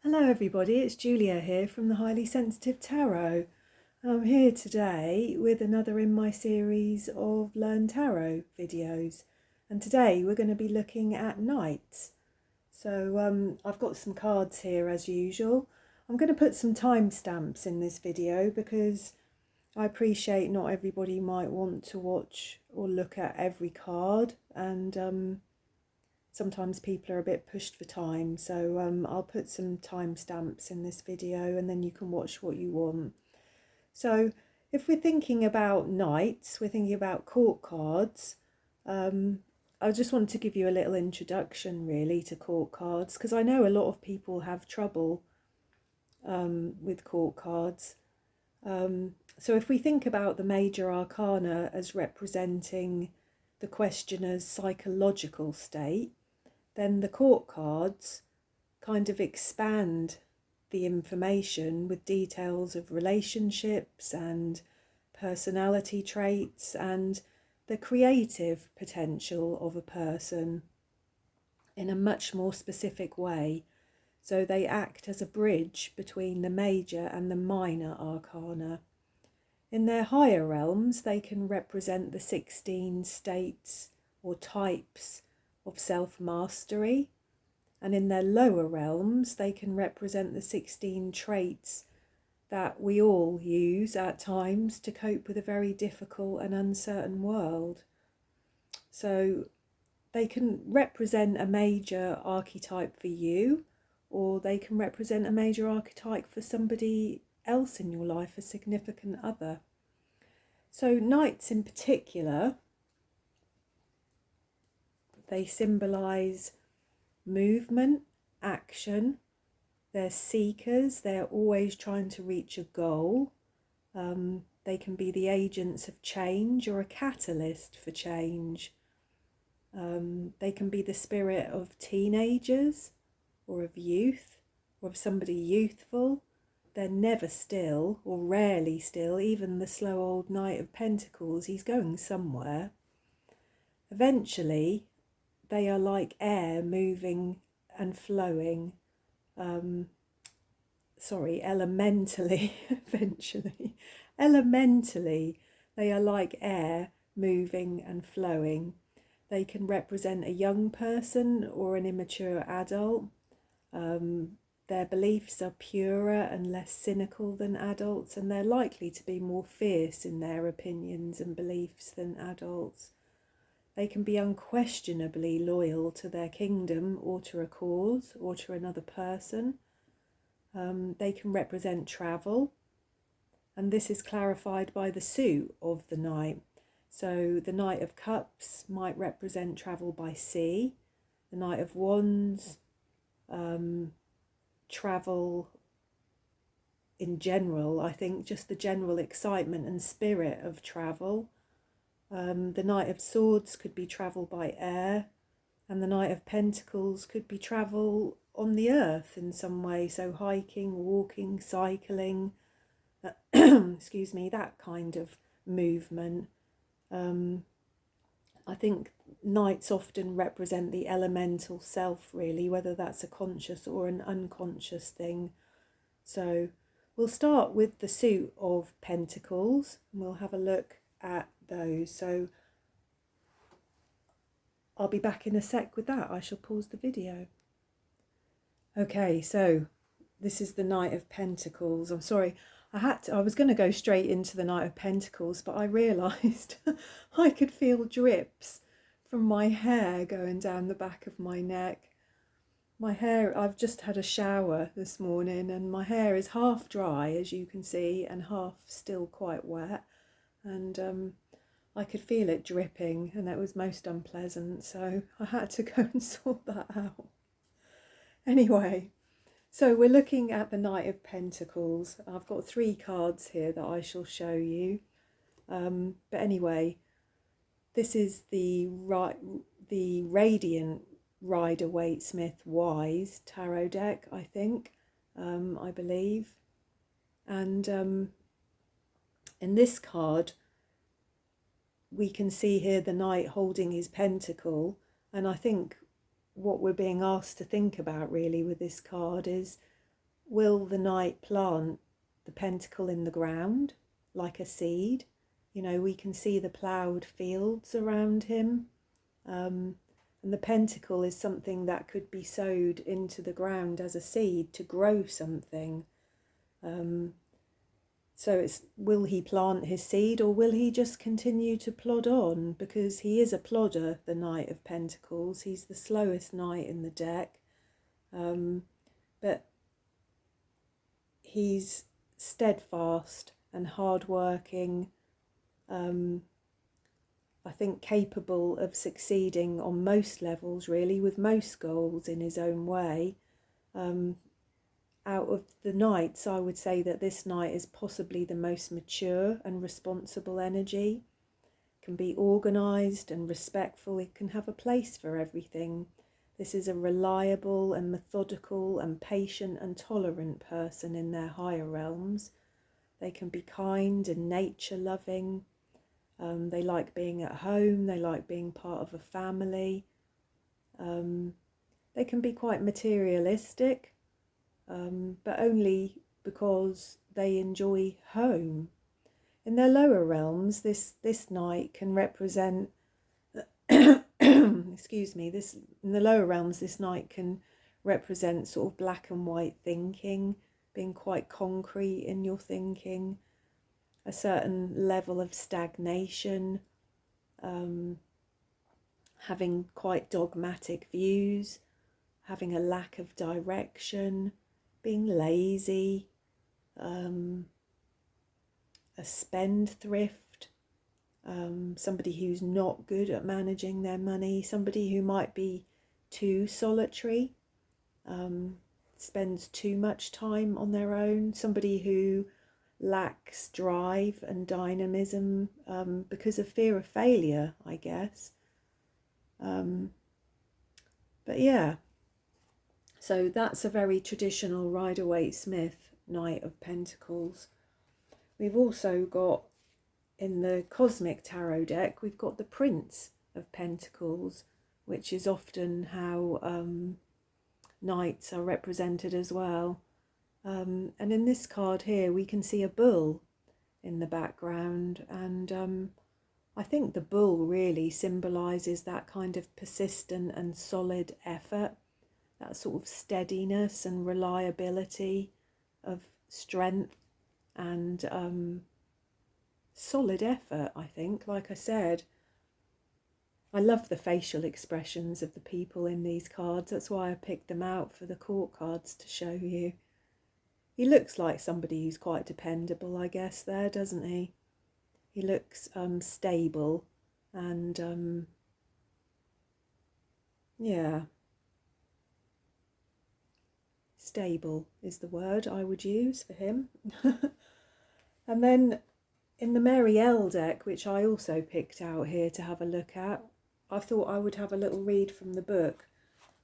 Hello everybody, it's Julia here from the Highly Sensitive Tarot. I'm here today with another in my series of Learn Tarot videos, and today we're going to be looking at nights. So I've got some cards here as usual. I'm going to put some timestamps in this video because I appreciate not everybody might want to watch or look at every card, and sometimes people are a bit pushed for time, so I'll put some timestamps in this video and then you can watch what you want. So if we're thinking about knights, we're thinking about court cards. I just want to give you a little introduction really to court cards, because I know a lot of people have trouble with court cards. So if we think about the major arcana as representing the questioner's psychological state, then the court cards kind of expand the information with details of relationships and personality traits and the creative potential of a person in a much more specific way. So they act as a bridge between the major and the minor arcana. In their higher realms, they can represent the 16 states or types of self-mastery, and in their lower realms they can represent the 16 traits that we all use at times to cope with a very difficult and uncertain world. So they can represent a major archetype for you, or they can represent a major archetype for somebody else in your life, a significant other. So knights in particular, they symbolise movement, action. They're seekers. They're always trying to reach a goal. They can be the agents of change or a catalyst for change. They can be the spirit of teenagers or of youth or of somebody youthful. They're never still, or rarely still. Even the slow old Knight of Pentacles, he's going somewhere. Eventually, they are like air moving and flowing. Elementally, eventually. Elementally, they are like air moving and flowing. They can represent a young person or an immature adult. Their beliefs are purer and less cynical than adults, and they're likely to be more fierce in their opinions and beliefs than adults. They can be unquestionably loyal to their kingdom or to a cause or to another person. They can represent travel, and this is clarified by the suit of the knight. So the Knight of Cups might represent travel by sea. The Knight of Wands, travel in general, I think, just the general excitement and spirit of travel. The Knight of Swords could be travel by air, and the Knight of Pentacles could be travel on the earth in some way, so hiking, walking, cycling, excuse me, that kind of movement. I think knights often represent the elemental self, really, whether that's a conscious or an unconscious thing. So we'll start with the suit of Pentacles, and we'll have a look at those. So I'll be back in a sec with that. I shall pause the video. Okay, so this is the Knight of Pentacles. I'm sorry, I was going to go straight into the Knight of Pentacles, but I realised I could feel drips from my hair going down the back of my neck. My hair, I've just had a shower this morning and my hair is half dry, as you can see, and half still quite wet, and I could feel it dripping, and that was most unpleasant, so I had to go and sort that out. Anyway, so we're looking at the Knight of Pentacles. I've got 3 cards here that I shall show you. But anyway, this is the Radiant Rider-Waite-Smith Wise tarot deck, I think, I believe. And in this card, we can see here the knight holding his pentacle, and I think what we're being asked to think about really with this card is will the knight plant the pentacle in the ground like a seed? You know, we can see the ploughed fields around him. And the pentacle is something that could be sowed into the ground as a seed to grow something. So it's, will he plant his seed, or will he just continue to plod on? Because he is a plodder, the Knight of Pentacles. He's the slowest knight in the deck. But he's steadfast and hardworking. I think capable of succeeding on most levels, really, with most goals in his own way. Out of the knights, I would say that this knight is possibly the most mature and responsible energy. Can be organised and respectful. It can have a place for everything. This is a reliable and methodical and patient and tolerant person in their higher realms. They can be kind and nature loving. They like being at home. They like being part of a family. They can be quite materialistic. But only because they enjoy home. In their lower realms, this knight can represent, excuse me, in the lower realms, this knight can represent sort of black and white thinking, being quite concrete in your thinking, a certain level of stagnation, having quite dogmatic views, having a lack of direction, being lazy, a spendthrift, somebody who's not good at managing their money, somebody who might be too solitary, spends too much time on their own, somebody who lacks drive and dynamism because of fear of failure, I guess. But yeah. So that's a very traditional Rider-Waite-Smith Knight of Pentacles. We've also got, in the Cosmic Tarot deck, we've got the Prince of Pentacles, which is often how knights are represented as well. And in this card here, we can see a bull in the background. And I think the bull really symbolises that kind of persistent and solid effort, that sort of steadiness and reliability of strength and solid effort, I think. Like I said, I love the facial expressions of the people in these cards. That's why I picked them out for the court cards to show you. He looks like somebody who's quite dependable, I guess, there, doesn't he? He looks stable and yeah. Stable is the word I would use for him. And then in the Mary L deck, which I also picked out here to have a look at, I thought I would have a little read from the book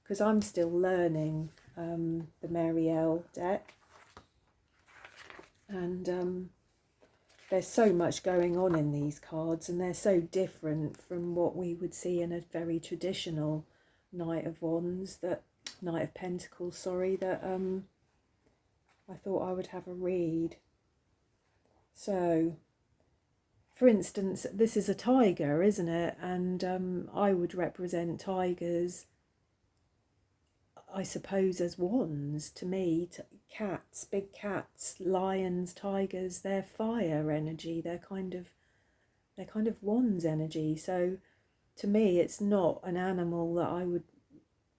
because I'm still learning the Mary L deck. And there's so much going on in these cards, and they're so different from what we would see in a very traditional Knight of Wands, Knight of Pentacles, sorry, that I thought I would have a read. So, for instance, this is a tiger, isn't it? And I would represent tigers, I suppose, as wands to me. Cats, big cats, lions, tigers, they're fire energy. They're kind of wands energy. So to me, it's not an animal that I would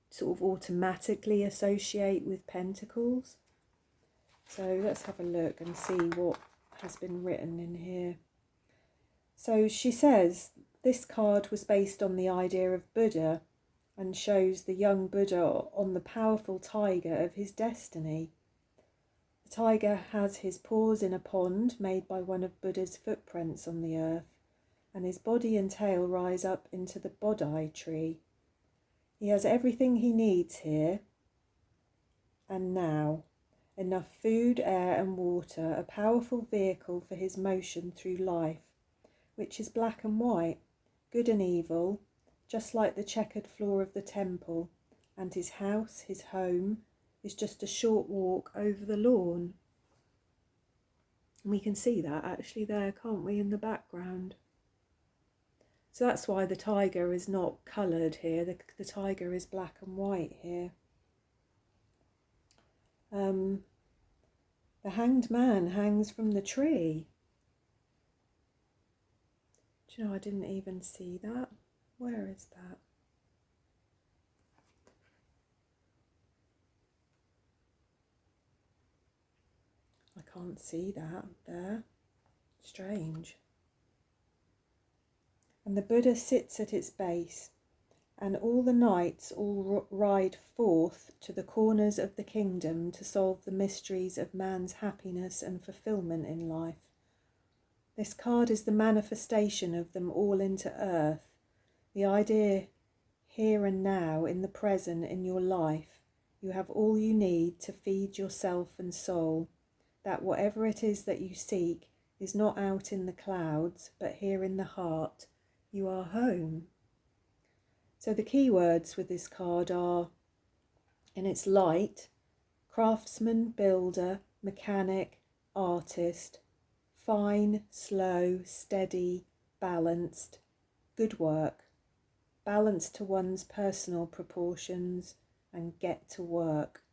sort of automatically associate with pentacles. So let's have a look and see what has been written in here. So she says this card was based on the idea of Buddha and shows the young Buddha on the powerful tiger of his destiny. The tiger has his paws in a pond made by one of Buddha's footprints on the earth, and his body and tail rise up into the Bodhi tree. He has everything he needs here and now. Enough food, air and water, a powerful vehicle for his motion through life, which is black and white, good and evil, just like the checkered floor of the temple, and his house, his home, is just a short walk over the lawn. And we can see that actually there, can't we, in the background? So that's why the tiger is not coloured here. The tiger is black and white here. The hanged man hangs from the tree. Do you know, I didn't even see that. Where is that? I can't see that there. Strange. And the Buddha sits at its base, and all the knights all ride forth to the corners of the kingdom to solve the mysteries of man's happiness and fulfillment in life. This card is the manifestation of them all into earth, the idea here and now, in the present, in your life. You have all you need to feed yourself and soul, that whatever it is that you seek is not out in the clouds, but here in the heart. You are home. So the key words with this card are, in its light, craftsman, builder, mechanic, artist, fine, slow, steady, balanced, good work, balanced to one's personal proportions, and get to work.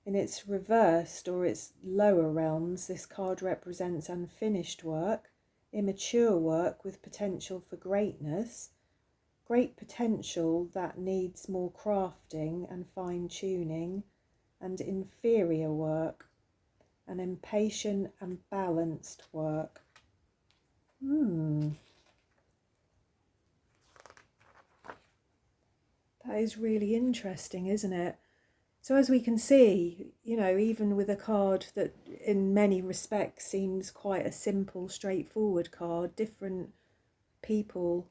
In its reversed or its lower realms, this card represents unfinished work, immature work with potential for greatness, great potential that needs more crafting and fine-tuning, and inferior work, an impatient and balanced work. That is really interesting, isn't it? So as we can see, you know, even with a card that in many respects seems quite a simple, straightforward card, different people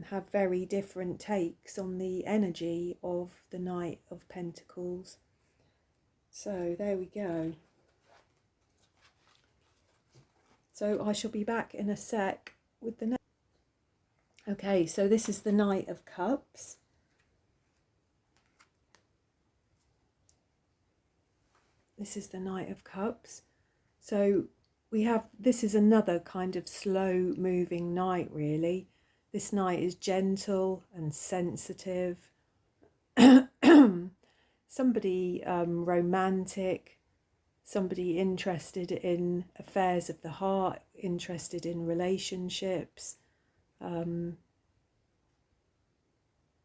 have very different takes on the energy of the Knight of Pentacles. So there we go. So I shall be back in a sec with the next. Okay, so this is the Knight of Cups. This is the Knight of Cups. So we have, this is another kind of slow moving knight really. This knight is gentle and sensitive. Somebody romantic, somebody interested in affairs of the heart, interested in relationships.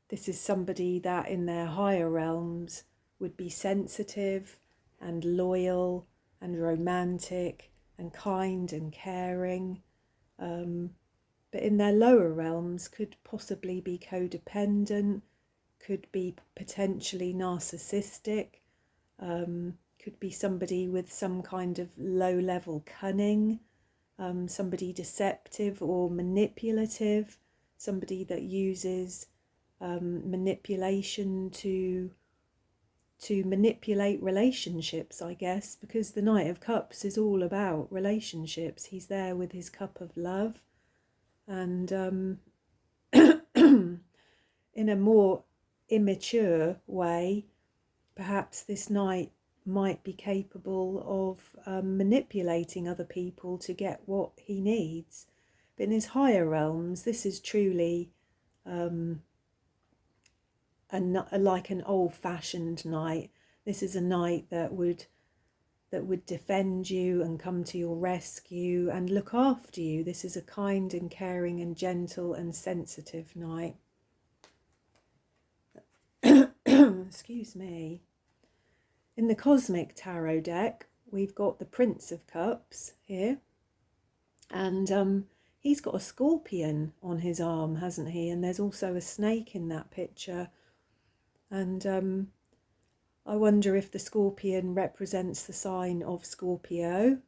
This is somebody that in their higher realms would be sensitive and loyal and romantic and kind and caring, but in their lower realms could possibly be codependent, could be potentially narcissistic, could be somebody with some kind of low-level cunning, somebody deceptive or manipulative, somebody that uses manipulation to manipulate relationships, I guess, because the Knight of Cups is all about relationships. He's there with his cup of love, and in a more immature way, perhaps this knight might be capable of manipulating other people to get what he needs. But in his higher realms, this is truly like an old-fashioned knight. This is a knight that would defend you and come to your rescue and look after you. This is a kind and caring and gentle and sensitive knight. Excuse me. In the Cosmic Tarot deck, we've got the Prince of Cups here, and he's got a scorpion on his arm, hasn't he? And there's also a snake in that picture. And I wonder if the scorpion represents the sign of Scorpio.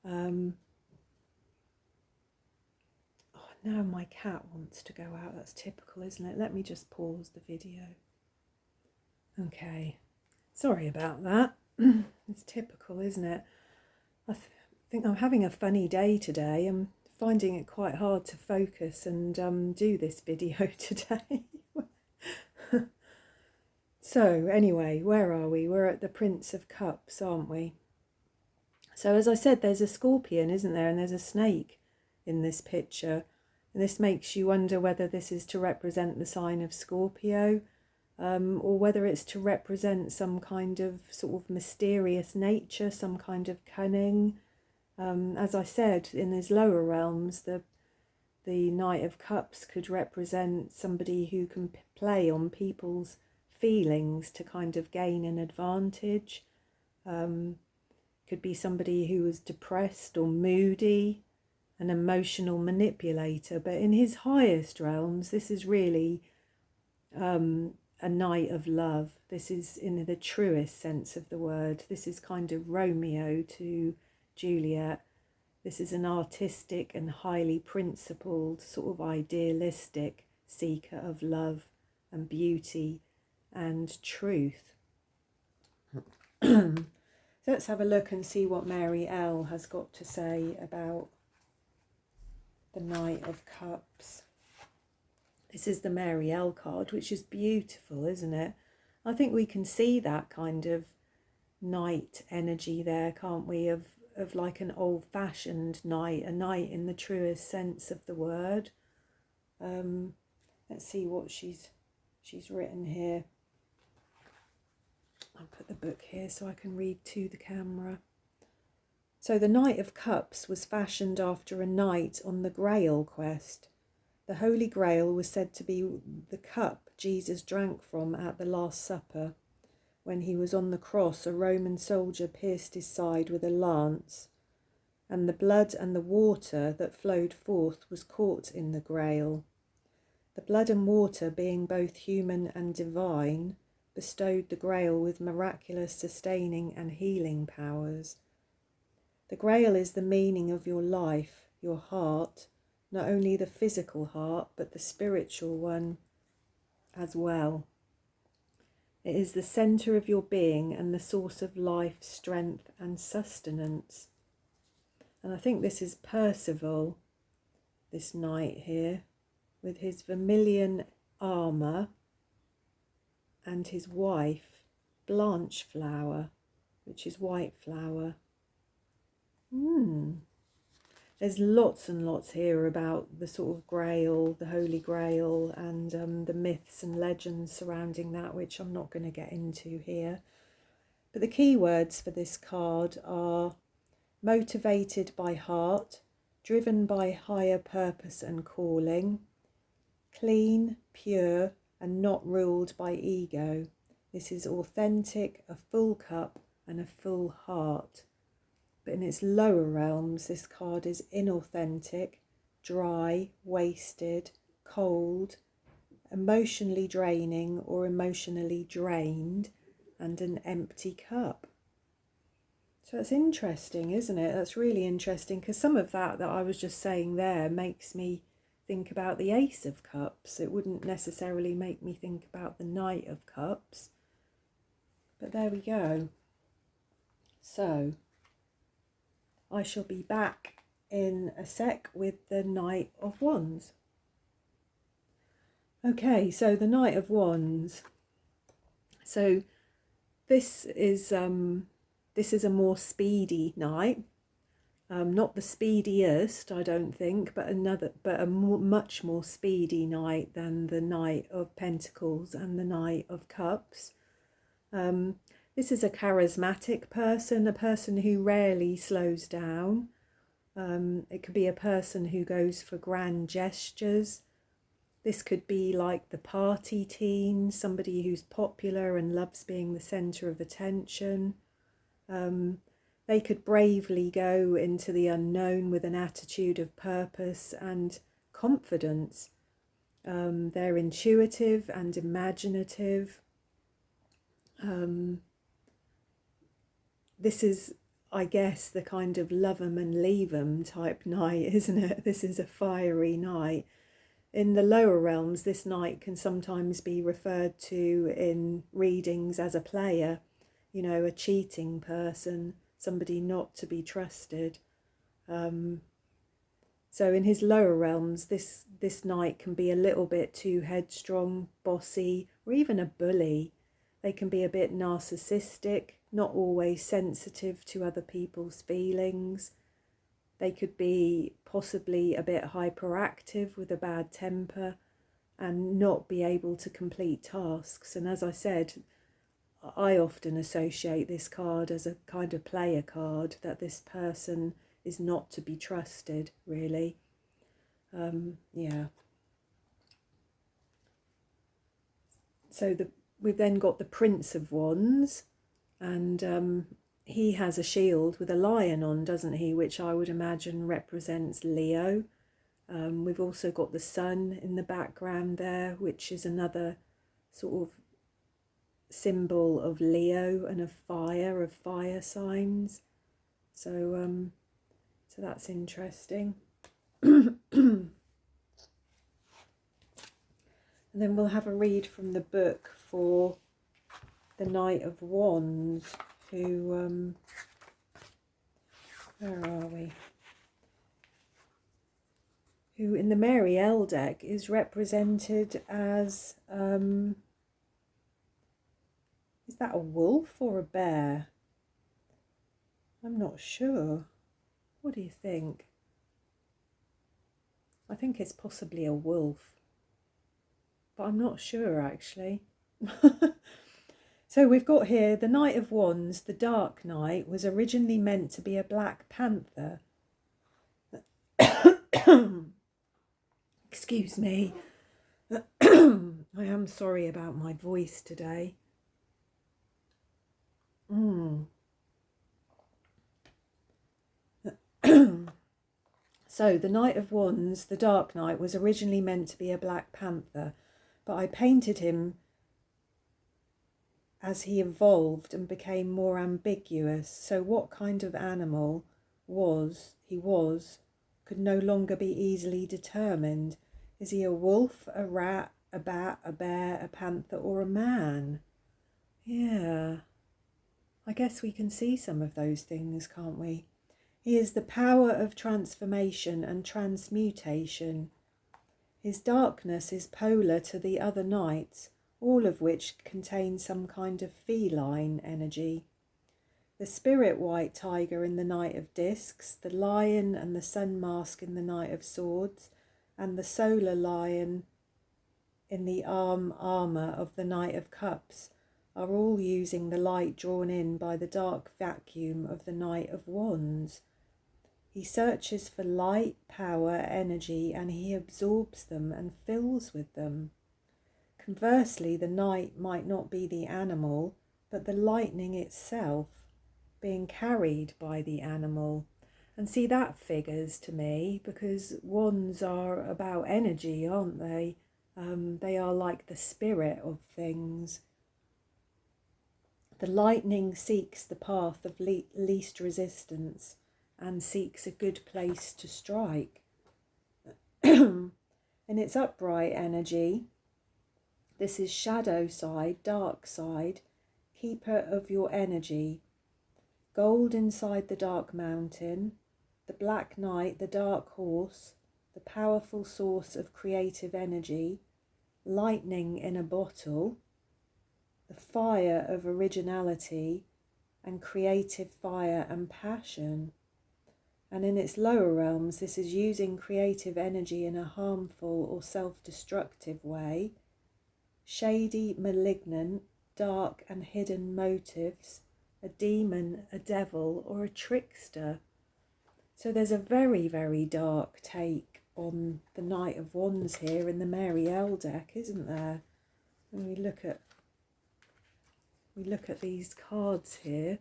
Oh, now my cat wants to go out. That's typical, isn't it? Let me just pause the video. Okay, sorry about that. It's typical, isn't it? I think I'm having a funny day today. I'm finding it quite hard to focus and do this video today. So anyway, where are we? We're at the Prince of Cups, aren't we? So as I said, there's a scorpion, isn't there? And there's a snake in this picture. And this makes you wonder whether this is to represent the sign of Scorpio, or whether it's to represent some kind of sort of mysterious nature, some kind of cunning. As I said, in his lower realms, the Knight of Cups could represent somebody who can play on people's feelings to kind of gain an advantage. Could be somebody who was depressed or moody, an emotional manipulator. But in his highest realms, this is really a night of love. This is in the truest sense of the word. This is kind of Romeo to Juliet. This is an artistic and highly principled, sort of idealistic seeker of love and beauty and truth. So let's have a look and see what Mary L has got to say about the Knight of Cups. This is the Mary L card, which is beautiful, isn't it? I think we can see that kind of knight energy there, can't we? Of like an old-fashioned knight, a knight in the truest sense of the word. Let's see what she's written here. I'll put the book here so I can read to the camera. So the Knight of Cups was fashioned after a knight on the Grail quest. The Holy Grail was said to be the cup Jesus drank from at the Last Supper. When he was on the cross, a Roman soldier pierced his side with a lance, and the blood and the water that flowed forth was caught in the Grail. The blood and water, being both human and divine, bestowed the Grail with miraculous sustaining and healing powers. The Grail is the meaning of your life, your heart, not only the physical heart, but the spiritual one as well. It is the centre of your being and the source of life, strength and sustenance. And I think this is Percival, this knight here, with his vermilion armour and his wife, Blancheflower, which is white flower. There's lots and lots here about the sort of Grail, the Holy Grail, and the myths and legends surrounding that, which I'm not going to get into here. But the key words for this card are motivated by heart, driven by higher purpose and calling, clean, pure, and not ruled by ego. This is authentic, a full cup, and a full heart. But in its lower realms, this card is inauthentic, dry, wasted, cold, emotionally draining or emotionally drained, and an empty cup. So it's interesting, isn't it? That's really interesting, because some of that I was just saying there makes me think about the Ace of Cups. It wouldn't necessarily make me think about the Knight of Cups. But there we go. So I shall be back in a sec with the Knight of Wands. Okay, so the Knight of Wands. So this is a more speedy knight. Not the speediest, I don't think, but a much more speedy knight than the Knight of Pentacles and the Knight of Cups. This is a charismatic person, a person who rarely slows down. It could be a person who goes for grand gestures. This could be like the party teen, somebody who's popular and loves being the centre of attention. They could bravely go into the unknown with an attitude of purpose and confidence. They're intuitive and imaginative. This is, I guess, the kind of love 'em and leave 'em type knight, isn't it? This is a fiery knight. In the lower realms, this knight can sometimes be referred to in readings as a player, you know, a cheating person, somebody not to be trusted. So in his lower realms, this knight can be a little bit too headstrong, bossy, or even a bully. They can be a bit narcissistic, not always sensitive to other people's feelings. They could be possibly a bit hyperactive with a bad temper and not be able to complete tasks. And as I said, I often associate this card as a kind of player card, that this person is not to be trusted, really. Yeah. So we've then got the Prince of Wands, and he has a shield with a lion on, doesn't he? Which I would imagine represents Leo. We've also got the sun in the background there, which is another sort of symbol of Leo and of fire signs. So that's interesting. And then we'll have a read from the book for the Knight of Wands, who, where are we? Who in the Mary L deck is represented as, is that a wolf or a bear? I'm not sure. What do you think? I think it's possibly a wolf, but I'm not sure actually. So we've got here the Knight of Wands, the Dark Knight, was originally meant to be a black panther. Excuse me. I am sorry about my voice today. So the Knight of Wands, the Dark Knight, was originally meant to be a black panther, but I painted him as he evolved and became more ambiguous. So what kind of animal he was could no longer be easily determined. Is he a wolf, a rat, a bat, a bear, a panther, or a man? Yeah, I guess we can see some of those things, can't we? He is the power of transformation and transmutation. His darkness is polar to the other knights, all of which contain some kind of feline energy. The spirit white tiger in the Knight of Discs, the lion and the sun mask in the Knight of Swords, and the solar lion in the armour of the Knight of Cups are all using the light drawn in by the dark vacuum of the Knight of Wands. He searches for light, power, energy, and he absorbs them and fills with them. Conversely, the knight might not be the animal, but the lightning itself, being carried by the animal. And see, that figures to me, because wands are about energy, aren't they? They are like the spirit of things. The lightning seeks the path of least resistance and seeks a good place to strike. In its upright energy, this is shadow side, dark side, keeper of your energy. Gold inside the dark mountain, the black knight, the dark horse, the powerful source of creative energy, lightning in a bottle, the fire of originality and creative fire and passion. And in its lower realms, this is using creative energy in a harmful or self-destructive way, shady, malignant, dark and hidden motives, a demon, a devil, or a trickster. So there's a very, very dark take on the Knight of Wands here in the Mary L deck, isn't there? When we look at these cards here,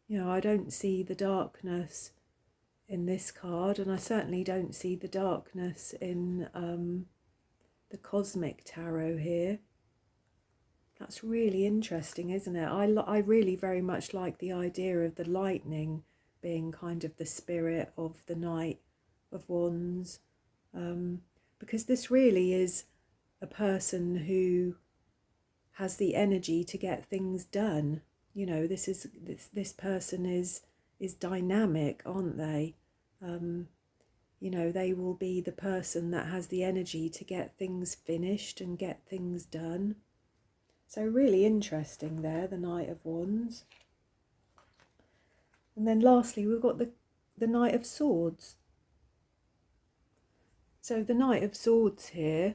you know, I don't see the darkness in this card, and I certainly don't see the darkness in the Cosmic Tarot here. That's really interesting, isn't it? I really very much like the idea of the lightning being kind of the spirit of the Knight of Wands, because this really is a person who has the energy to get things done. You know, this person is dynamic, aren't they? You know, they will be the person that has the energy to get things finished and get things done. So really interesting there, the Knight of Wands. And then lastly, we've got the Knight of Swords. So the Knight of Swords here,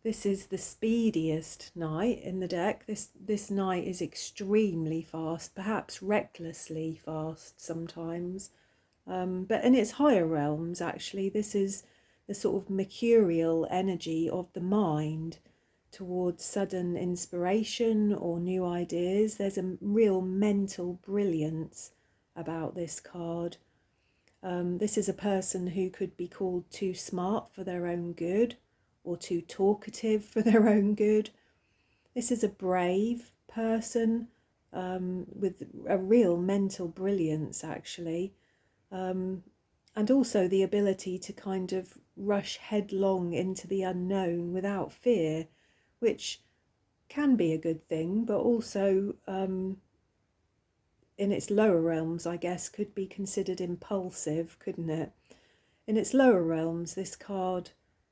this is the speediest knight in the deck. This knight is extremely fast, perhaps recklessly fast sometimes. But in its higher realms, actually, this is the sort of mercurial energy of the mind towards sudden inspiration or new ideas. There's a real mental brilliance about this card. This is a person who could be called too smart for their own good or too talkative for their own good. This is a brave person with a real mental brilliance, actually. And also the ability to kind of rush headlong into the unknown without fear, which can be a good thing, but also in its lower realms, I guess, could be considered impulsive, couldn't it? In its lower realms, this card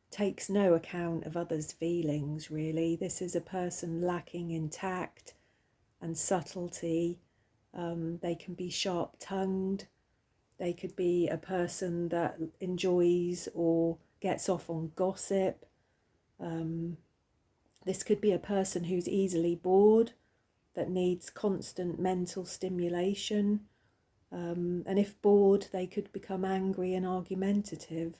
takes no account of others' feelings, really. This is a person lacking in tact and subtlety. They can be sharp-tongued. They could be a person that enjoys or gets off on gossip. This could be a person who's easily bored, that needs constant mental stimulation. And if bored, they could become angry and argumentative.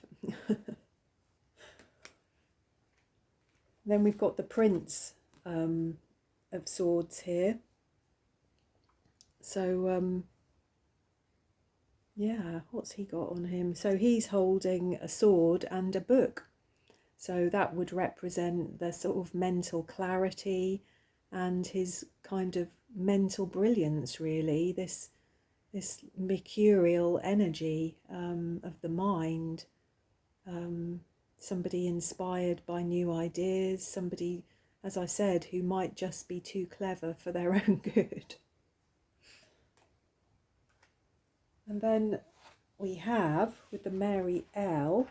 Then we've got the Prince of Swords here. So, yeah, what's he got on him? So he's holding a sword and a book. So that would represent the sort of mental clarity and his kind of mental brilliance, really. This mercurial energy of the mind. Somebody inspired by new ideas. Somebody, as I said, who might just be too clever for their own good. And then we have, with the Mary L,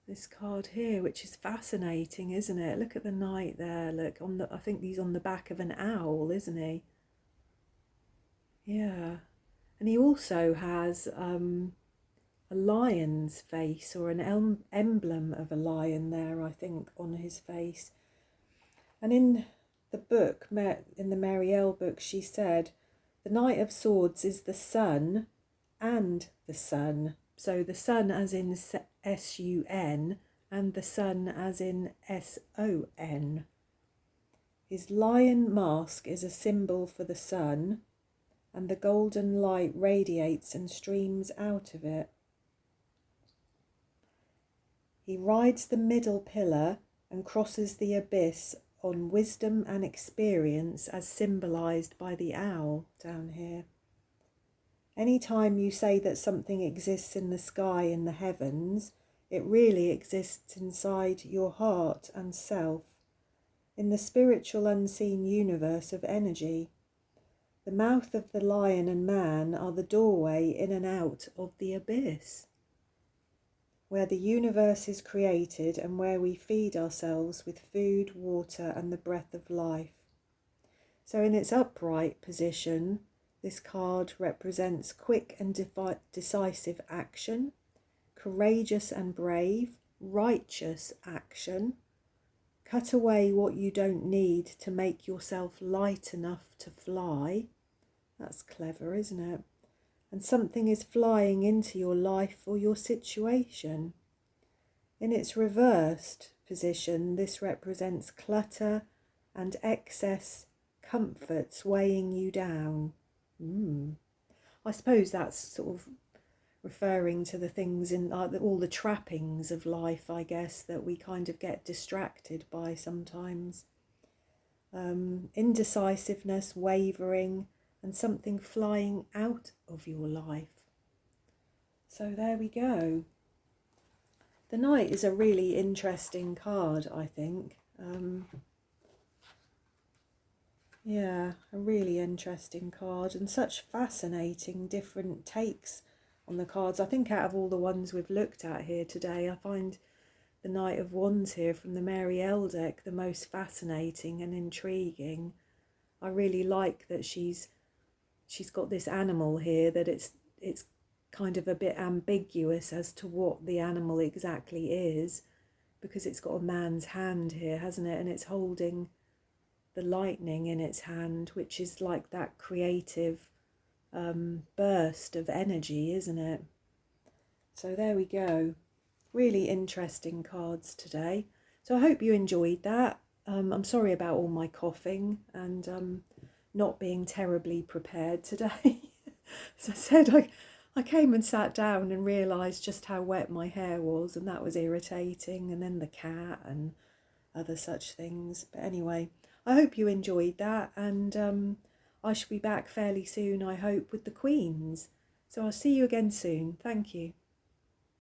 this card here, which is fascinating, isn't it? Look at the knight there. Look, I think he's on the back of an owl, isn't he? Yeah. And he also has a lion's face, or an emblem of a lion there, I think, on his face. And in the book, in the Mary L book, she said, the Knight of Swords is the sun and the sun. So the sun as in S-U-N and the sun as in S-O-N. His lion mask is a symbol for the sun, and the golden light radiates and streams out of it. He rides the middle pillar and crosses the abyss on wisdom and experience as symbolised by the owl down here. Anytime you say that something exists in the sky, in the heavens, it really exists inside your heart and self, in the spiritual unseen universe of energy. The mouth of the lion and man are the doorway in and out of the abyss, where the universe is created and where we feed ourselves with food, water, and the breath of life. So in its upright position, this card represents quick and decisive action, courageous and brave, righteous action. Cut away what you don't need to make yourself light enough to fly. That's clever, isn't it? And something is flying into your life or your situation. In its reversed position, this represents clutter and excess comforts weighing you down. I suppose that's sort of referring to the things in all the trappings of life, I guess, that we kind of get distracted by sometimes. Indecisiveness, wavering, and something flying out of your life. So there we go. The Knight is a really interesting card, I think. Yeah, a really interesting card, and such fascinating different takes on the cards. I think out of all the ones we've looked at here today, I find the Knight of Wands here from the Mary L deck, the most fascinating and intriguing. I really like that she's got this animal here, that it's kind of a bit ambiguous as to what the animal exactly is, because it's got a man's hand here, hasn't it? And it's holding the lightning in its hand, which is like that creative burst of energy, isn't it? So there we go. Really interesting cards today. So I hope you enjoyed that. I'm sorry about all my coughing and not being terribly prepared today. As I said, I came and sat down and realised just how wet my hair was, and that was irritating, and then the cat and other such things. But anyway, I hope you enjoyed that, and I shall be back fairly soon, I hope, with the Queens. So I'll see you again soon. Thank you.